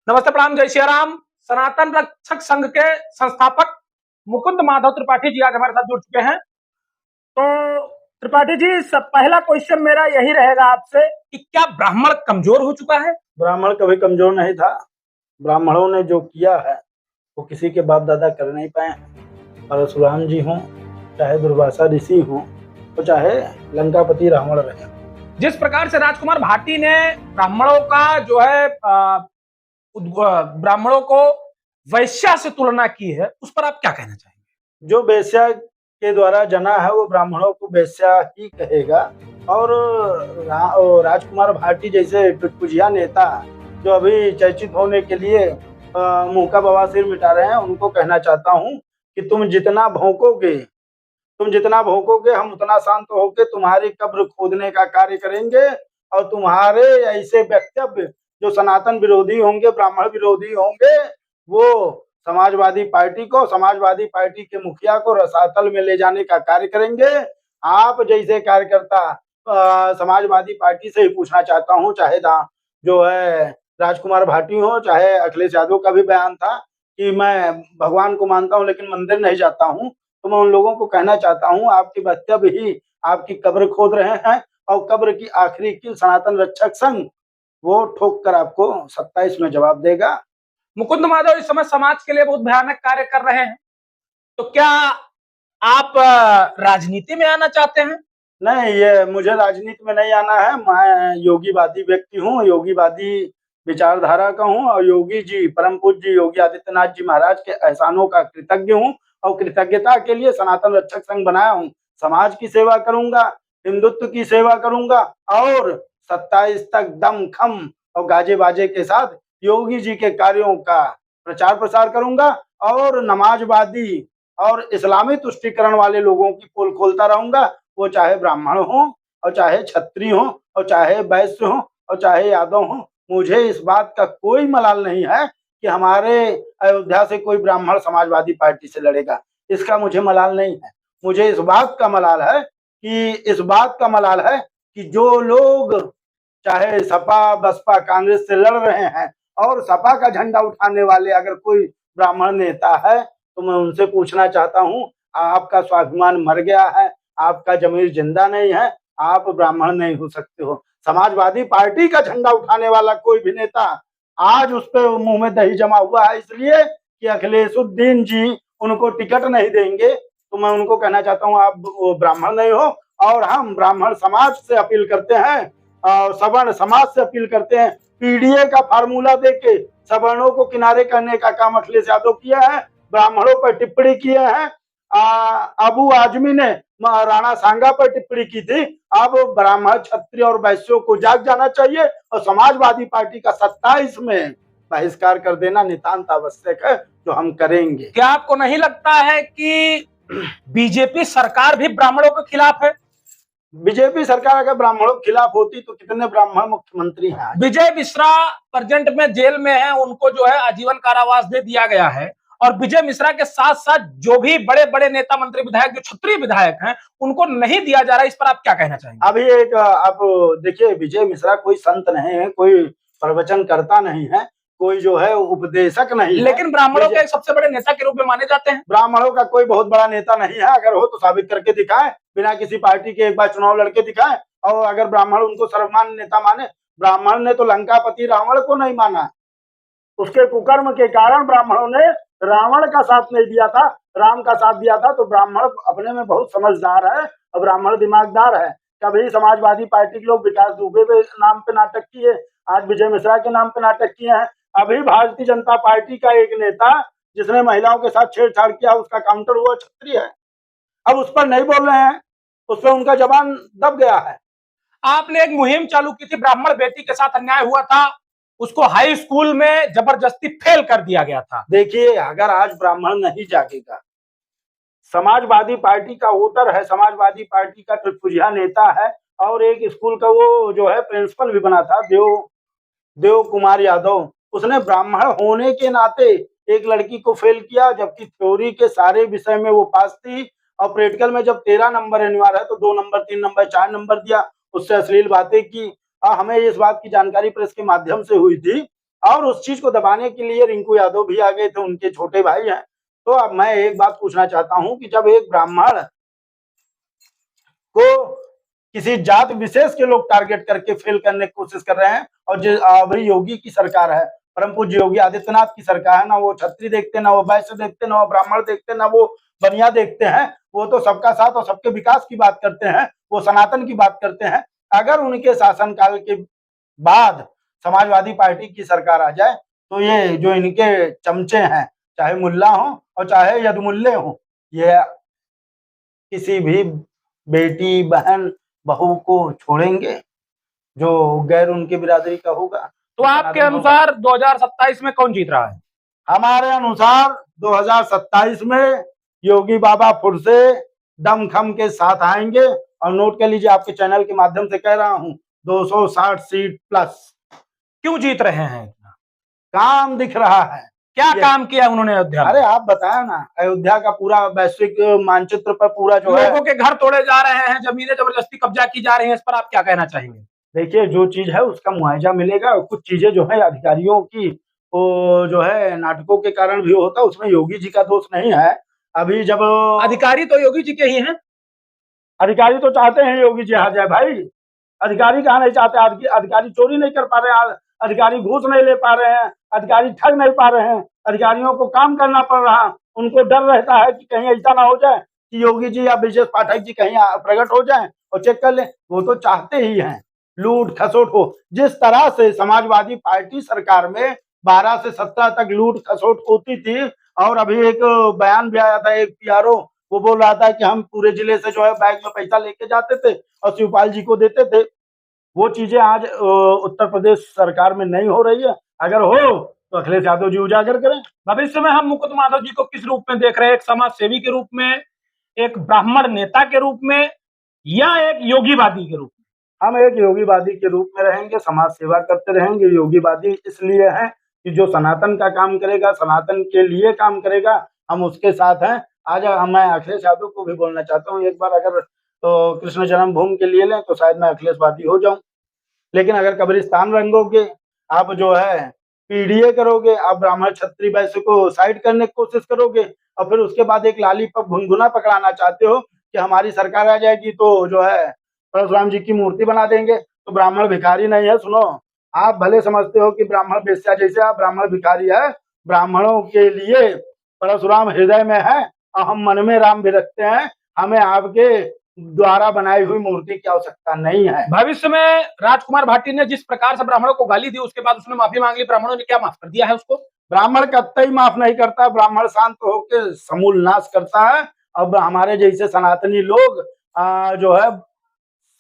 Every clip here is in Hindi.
नमस्ते, प्रणाम, जय श्री राम। सनातन रक्षक संघ के संस्थापक मुकुंद माधव त्रिपाठी जी आज हमारे साथ जुड़ चुके हैं। तो त्रिपाठी जी, सब पहला क्वेश्चन मेरा यही रहेगा आपसे कि क्या ब्राह्मण कमजोर हो चुका है? ब्राह्मण कभी कमजोर नहीं था। ब्राह्मणों ने जो किया है वो किसी के बाप दादा कर नहीं पाए हैं। परशुराम जी हों, चाहे दुर्वासा ऋषि हों, तो चाहे लंकापति रावण रहे। जिस प्रकार से राजकुमार भाटी ने ब्राह्मणों का जो है ब्राह्मणों को वैश्या से तुलना की है, उस पर आप क्या कहना चाहेंगे? जो वेश्या के द्वारा जना है वो ब्राह्मणों को वेश्या ही कहेगा। और राजकुमार भाटी जैसे टुटपुजिया नेता जो अभी चर्चित होने के लिए मुंह का बवासीर मिटा रहे हैं, उनको कहना चाहता हूँ कि तुम जितना भौंकोगे हम उतना शांत होकर तुम्हारी कब्र खोदने का कार्य करेंगे। और तुम्हारे ऐसे वक्तव्य जो सनातन विरोधी होंगे, ब्राह्मण विरोधी होंगे, वो समाजवादी पार्टी के मुखिया को रसातल में ले जाने का कार्य करेंगे। आप जैसे कार्यकर्ता समाजवादी पार्टी से ही पूछना चाहता हूँ, चाहे जो है राजकुमार भाटी हो, चाहे अखिलेश यादव का भी बयान था कि मैं भगवान को मानता हूँ लेकिन मंदिर नहीं जाता हूँ। तो मैं उन लोगों को कहना चाहता हूँ, आपके वक्तव्य ही आपकी कब्र खोद रहे हैं। और कब्र की आखिरी कील सनातन रक्षक संघ वो ठोक कर आपको 27 में जवाब देगा। मुकुंद माधव इस समय समाज के लिए बहुत भयानक कार्य कर रहे हैं, तो क्या आप राजनीति में आना चाहते हैं? नहीं, ये मुझे राजनीति में नहीं आना है। मैं योगीवादी व्यक्ति हूँ, योगीवादी विचारधारा का हूँ और योगी जी, परम पूज्य योगी आदित्यनाथ जी महाराज के एहसानों का कृतज्ञ हूँ। और कृतज्ञता के लिए सनातन रक्षक संघ बनाया हूँ। समाज की सेवा करूंगा, हिंदुत्व की सेवा करूंगा और 27 तक दम खम और गाजे बाजे के साथ योगी जी के कार्यों का प्रचार प्रसार करूंगा। और नमाजवादी और इस्लामी तुष्टिकरण वाले लोगों की पोल खोलता रहूंगा, वो चाहे ब्राह्मण हो और चाहे क्षत्रिय हो और चाहे वैश्य हो और चाहे यादव हो। मुझे इस बात का कोई मलाल नहीं है कि हमारे अयोध्या से कोई ब्राह्मण समाजवादी पार्टी से लड़ेगा, इसका मुझे मलाल नहीं है। मुझे इस बात का मलाल है कि जो लोग चाहे सपा बसपा कांग्रेस से लड़ रहे हैं और सपा का झंडा उठाने वाले अगर कोई ब्राह्मण नेता है तो मैं उनसे पूछना चाहता हूँ, आपका स्वाभिमान मर गया है, आपका जमीर जिंदा नहीं है, आप ब्राह्मण नहीं हो सकते हो। समाजवादी पार्टी का झंडा उठाने वाला कोई भी नेता आज उस पर मुंह में दही जमा हुआ है इसलिए कि अखिलेशुद्दीन जी उनको टिकट नहीं देंगे। तो मैं उनको कहना चाहता हूँ, आप ब्राह्मण नहीं हो। और हम ब्राह्मण समाज से अपील करते हैं, सवर्ण समाज से अपील करते हैं, पीडीए का फार्मूला देके सवर्णों को किनारे करने का काम अखिलेश यादव किया है, ब्राह्मणों पर टिप्पणी किए हैं। अबू आजमी ने राणा सांगा पर टिप्पणी की थी। अब ब्राह्मण क्षत्रिय और वैश्यों को जाग जाना चाहिए और समाजवादी पार्टी का 27 में बहिष्कार कर देना नितांत आवश्यक है, जो हम करेंगे। क्या आपको नहीं लगता है कि बीजेपी सरकार भी ब्राह्मणों के खिलाफ है? बीजेपी सरकार अगर ब्राह्मणों के खिलाफ होती तो कितने ब्राह्मण मुख्यमंत्री हैं? विजय मिश्रा प्रेजेंट में जेल में है, उनको जो है आजीवन कारावास दे दिया गया है। और विजय मिश्रा के साथ साथ जो भी बड़े बड़े नेता मंत्री विधायक जो क्षत्रिय विधायक हैं उनको नहीं दिया जा रहा है, इस पर आप क्या कहना चाहेंगे? अभी एक आप देखिए, विजय मिश्रा कोई संत नहीं है, कोई प्रवचन करता नहीं है, कोई जो है उपदेशक नहीं है, लेकिन ब्राह्मणों के सबसे बड़े नेता के रूप में माने जाते हैं। ब्राह्मणों का कोई बहुत बड़ा नेता नहीं है। अगर हो तो साबित करके दिखाए, बिना किसी पार्टी के एक बार चुनाव लड़के दिखाए। और अगर ब्राह्मण उनको सर्वमान्य नेता माने, ब्राह्मण ने तो लंकापति रावण को नहीं माना, उसके कुकर्म के कारण ब्राह्मणों ने रावण का साथ नहीं दिया था, राम का साथ दिया था। तो ब्राह्मण अपने में बहुत समझदार है और ब्राह्मण दिमागदार है। कभी समाजवादी पार्टी के लोग विकास दुबे के नाम पे नाटक किए, आज विजय मिश्रा के नाम पे नाटक किए हैं। अभी भारतीय जनता पार्टी का एक नेता जिसने महिलाओं के साथ छेड़छाड़ किया, उसका काउंटर हुआ क्षत्रिय है। अब उस पर नहीं बोल रहे हैं, उस पर उनका जबान दब गया है। आपने एक मुहिम चालू की थी, ब्राह्मण बेटी के साथ अन्याय हुआ था, उसको हाई स्कूल में जबरदस्ती फेल कर दिया गया था। देखिए, अगर आज ब्राह्मण नहीं जागेगा, समाजवादी पार्टी का वोटर है, समाजवादी पार्टी का टुटपुजिया नेता है और एक स्कूल का वो जो है प्रिंसिपल भी बना था, देव कुमार यादव, उसने ब्राह्मण होने के नाते एक लड़की को फेल किया, जबकि थ्योरी के सारे विषय में वो पास थी। और प्रैक्टिकल में जब 13 नंबर अनिवार्य है तो 2 नंबर 3 नंबर 4 नंबर दिया, उससे अश्लील बातें की। और हमें इस बात की जानकारी प्रेस के माध्यम से हुई थी और उस चीज को दबाने के लिए रिंकू यादव भी आ गए थे, उनके छोटे भाई हैं। तो अब मैं एक बात पूछना चाहता हूं कि जब एक ब्राह्मण को किसी जात विशेष के लोग टारगेट करके फेल करने की कोशिश कर रहे हैं, और जो अभी योगी की सरकार है, परम पूज्य योगी आदित्यनाथ की सरकार है, ना वो छत्री देखते, ना वो वैश्य देखते, ना वो ब्राह्मण देखते, ना वो बनिया देखते हैं, वो तो सबका साथ और सबके विकास की बात करते हैं, वो सनातन की बात करते हैं। अगर उनके शासनकाल के बाद समाजवादी पार्टी की सरकार आ जाए तो ये जो इनके चमचे हैं, चाहे मुल्ला हो और चाहे यदमुल्ले हो, ये किसी भी बेटी बहन बहू को छोड़ेंगे जो गैर उनकी बिरादरी का होगा। तो आपके अनुसार 2027 में कौन जीत रहा है? हमारे अनुसार 2027 में योगी बाबा फिर से दमखम के साथ आएंगे, और नोट कर लीजिए, आपके चैनल के माध्यम से कह रहा हूं, 260 सीट प्लस। क्यों जीत रहे हैं इतना? काम दिख रहा है। क्या काम किया उन्होंने अयोध्या में? अरे आप बताया ना, अयोध्या का पूरा वैश्विक मानचित्र पर पूरा जो है, लोगों के घर तोड़े जा रहे हैं, जमीनें जबरदस्ती कब्जा की जा रही हैं, इस पर आप क्या कहना चाहेंगे? देखिए, जो चीज है उसका मुआवजा मिलेगा, और कुछ चीजें जो है अधिकारियों की वो जो है नाटकों के कारण भी होता है, उसमें योगी जी का दोष नहीं है। अभी जब अधिकारी तो योगी जी के ही हैं। अधिकारी तो चाहते हैं योगी जी हार जाए भाई, अधिकारी कहाँ नहीं चाहते? अधिकारी चोरी नहीं कर पा रहे हैं, अधिकारी घूस नहीं ले पा रहे हैं, अधिकारी ठग नहीं पा रहे हैं, अधिकारियों को काम करना पड़ रहा, उनको डर रहता है कि कहीं ऐसा ना हो जाए कि योगी जी या ब्रजेश पाठक जी कहीं प्रकट हो जाए और चेक कर ले। वो तो चाहते ही हैं लूट खसोट हो। जिस तरह से समाजवादी पार्टी सरकार में 12 से 17 तक लूट खसोट होती थी, और अभी एक बयान भी आया था, एक पीआरओ वो बोल रहा था कि हम पूरे जिले से जो है बैग में पैसा लेके जाते थे और शिवपाल जी को देते थे। वो चीजें आज उत्तर प्रदेश सरकार में नहीं हो रही है। अगर हो तो अखिलेश यादव जी उजागर करें। भविष्य में हम मुकुट माधव जी को किस रूप में देख रहे हैं? एक समाज सेवी के रूप में, एक ब्राह्मण नेता के रूप में, या एक योगीवादी के रूप में? हम एक योगीवादी के रूप में रहेंगे, समाज सेवा करते रहेंगे। योगीवादी इसलिए है कि जो सनातन का काम करेगा, सनातन के लिए काम करेगा, हम उसके साथ हैं। आज मैं अखिलेश यादव को भी बोलना चाहता हूँ, एक बार अगर तो कृष्ण जन्मभूमि के लिए लें तो शायद मैं अखिलेशवादी हो जाऊं, लेकिन अगर कब्रिस्तान रंगोगे, आप जो है पीडीए करोगे, आप ब्राह्मण क्षत्रिय वैश्य को साइड करने की कोशिश करोगे, और फिर उसके बाद एक लालीपप घुनघुना पकड़ाना चाहते हो कि हमारी सरकार आ जाएगी तो जो है परशुराम जी की मूर्ति बना देंगे, तो ब्राह्मण भिखारी नहीं है। सुनो, आप भले समझते हो कि ब्राह्मण बेश्या जैसे, आप ब्राह्मण भिखारी है। ब्राह्मणों के लिए परशुराम हृदय में है और हम मन में राम भी रखते हैं। हमें आपके द्वारा बनाई हुई मूर्ति की आवश्यकता नहीं है। भविष्य में राजकुमार भाटी ने जिस प्रकार से ब्राह्मणों को गाली दी, उसके बाद उसने माफी मांग ली, ब्राह्मणों ने क्या माफ कर दिया है उसको? ब्राह्मण कतई माफ नहीं करता। ब्राह्मण शांत होकर समूल नाश करता है। अब हमारे जैसे सनातनी लोग जो है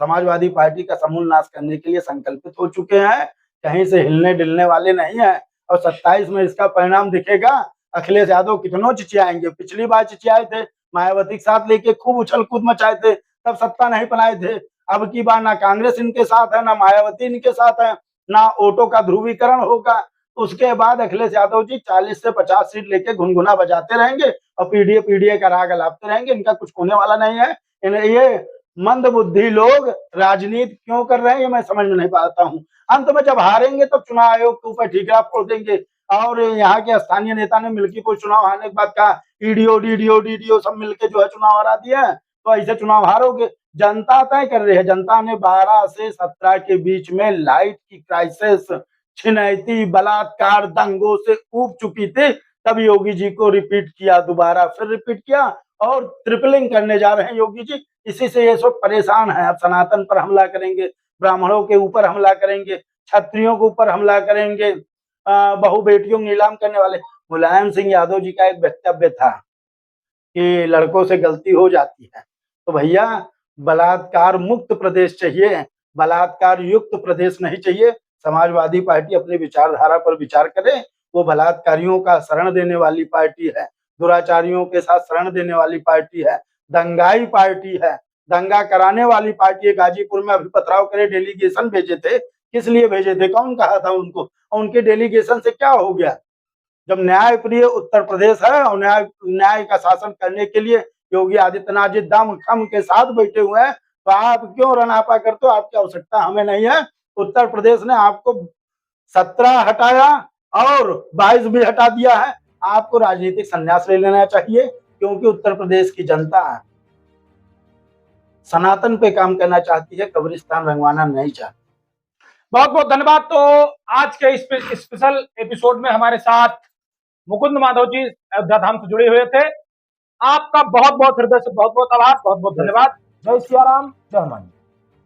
समाजवादी पार्टी का समूल नाश करने के लिए संकल्पित हो चुके हैं, कहीं से हिलने डिलने वाले नहीं है। और 27 में इसका परिणाम दिखेगा। अखिलेश यादव कितनों चिचियाएंगे, पिछली बार चिचियाए थे, मायावती के साथ लेके खूब उछल कूद मचाए थे, तब सत्ता नहीं बनाए थे। अब की बार ना कांग्रेस इनके साथ है, ना मायावती इनके साथ है, ना वोटों का ध्रुवीकरण होगा। उसके बाद अखिलेश यादव जी 40 से 50 सीट लेके घुनघुना बजाते रहेंगे और पीडीए का राग अलापते रहेंगे। इनका कुछ होने वाला नहीं है। ये मंद बुद्धि लोग राजनीति क्यों कर रहे हैं ये मैं समझ में नहीं पाता हूँ। अंत में जब हारेंगे तो चुनाव आयोग के ऊपर ठीकरा फोड़ देंगे। और यहाँ के स्थानीय नेता ने मिल्कीपुर चुनाव हारने के बाद कहा ईडीओ डीडीओ डीडीओ सब मिलके जो है चुनाव हरा दिया है, तो ऐसे चुनाव हारोगे। जनता तय कर रही है। जनता ने 12 से 17 के बीच में लाइट की क्राइसिस, छिनैती, बलात्कार, दंगों से ऊब चुकी थी। तब योगी जी को रिपीट किया, दोबारा फिर रिपीट किया, और ट्रिपलिंग करने जा रहे हैं योगी जी। इसी से ये सब परेशान है। अब सनातन पर हमला करेंगे, ब्राह्मणों के ऊपर हमला करेंगे, क्षत्रियों के ऊपर हमला करेंगे, बहु बेटियों नीलाम करने वाले। मुलायम सिंह यादव जी का एक वक्तव्य था कि लड़कों से गलती हो जाती है, तो भैया बलात्कार मुक्त प्रदेश चाहिए, बलात्कार युक्त प्रदेश नहीं चाहिए। समाजवादी पार्टी अपनी विचारधारा पर विचार करे। वो बलात्कारियों का शरण देने वाली पार्टी है, दुराचारियों के साथ शरण देने वाली पार्टी है, दंगाई पार्टी है, दंगा कराने वाली पार्टी है। गाजीपुर में अभी पथराव करे डेलीगेशन भेजे थे, किस लिए भेजे थे, कौन कहा था उनको, उनके डेलीगेशन से क्या हो गया? जब न्याय प्रिय उत्तर प्रदेश है और न्याय का शासन करने के लिए योगी आदित्यनाथ जी दम खम के साथ बैठे हुए हैं, तो आप क्यों रनापा करते हो? आपकी आवश्यकता हमें नहीं है। उत्तर प्रदेश ने आपको 17 हटाया, और 22 भी हटा दिया है। आपको राजनीतिक संन्यास ले लेना चाहिए, क्योंकि उत्तर प्रदेश की जनता सनातन पे काम करना चाहती है, कब्रिस्तान रंगवाना नहीं चाहती। बहुत बहुत धन्यवाद। तो आज के इस स्पेशल एपिसोड में हमारे साथ मुकुंद माधव जी अयोध्या धाम से जुड़े हुए थे। आपका बहुत बहुत हृदय से बहुत बहुत आभार, बहुत बहुत धन्यवाद। जय सिया राम, जय हनुमान।